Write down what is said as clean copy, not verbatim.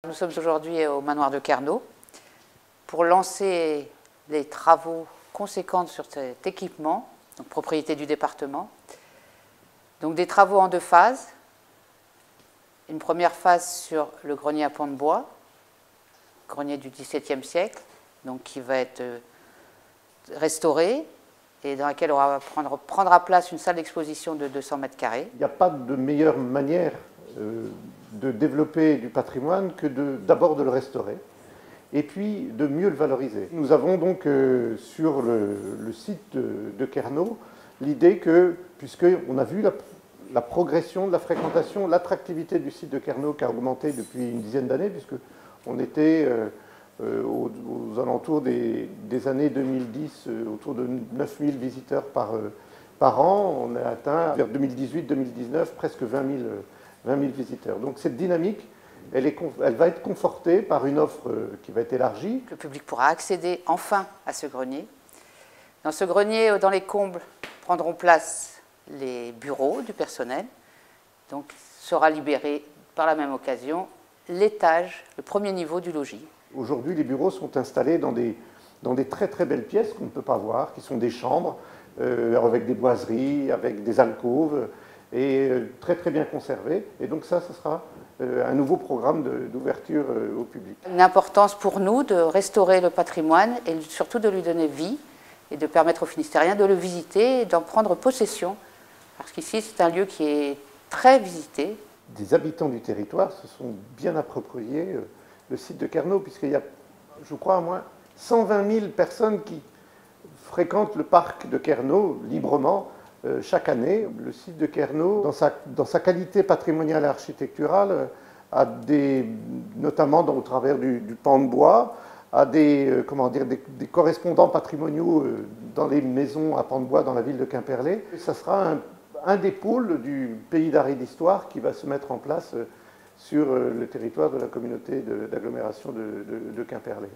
Nous sommes aujourd'hui au manoir de Carnot pour lancer les travaux conséquents sur cet équipement, donc propriété du département. Donc des travaux en deux phases. Une première phase sur le grenier à pans de bois, grenier du XVIIe siècle, donc qui va être restauré et dans laquelle on prendra place une salle d'exposition de 200 mètres carrés. Il n'y a pas de meilleure manière de développer du patrimoine que d'abord de le restaurer et puis de mieux le valoriser. Nous avons donc sur le site de Carnot l'idée que, puisqu'on a vu la progression de la fréquentation, l'attractivité du site de Carnot qui a augmenté depuis une dizaine d'années, puisqu'on était aux alentours des années 2010, autour de 9000 visiteurs par an. On a atteint vers 2018-2019 presque 20 000 visiteurs. Donc cette dynamique, elle va être confortée par une offre qui va être élargie. Le public pourra accéder enfin à ce grenier. Dans ce grenier, dans les combles, prendront place les bureaux du personnel. Donc sera libéré par la même occasion l'étage, le premier niveau du logis. Aujourd'hui, les bureaux sont installés dans des très très belles pièces qu'on ne peut pas voir, qui sont des chambres avec des boiseries, avec des alcôves, et très très bien conservées. Et donc ça, ce sera un nouveau programme d'ouverture au public. Une importance pour nous de restaurer le patrimoine et surtout de lui donner vie et de permettre aux Finistériens de le visiter et d'en prendre possession. Parce qu'ici, c'est un lieu qui est très visité. Des habitants du territoire se sont bien appropriés le site de Carnot, puisqu'il y a, je crois, au moins 120 000 personnes qui fréquentent le parc de Carnot librement chaque année. Le site de Carnot, dans sa qualité patrimoniale et architecturale, notamment au travers du pan de bois, a des correspondants patrimoniaux dans les maisons à pan de bois dans la ville de Quimperlé. Ça sera un des pôles du pays d'art et d'histoire qui va se mettre en place sur le territoire de la communauté d'agglomération de Quimperlé.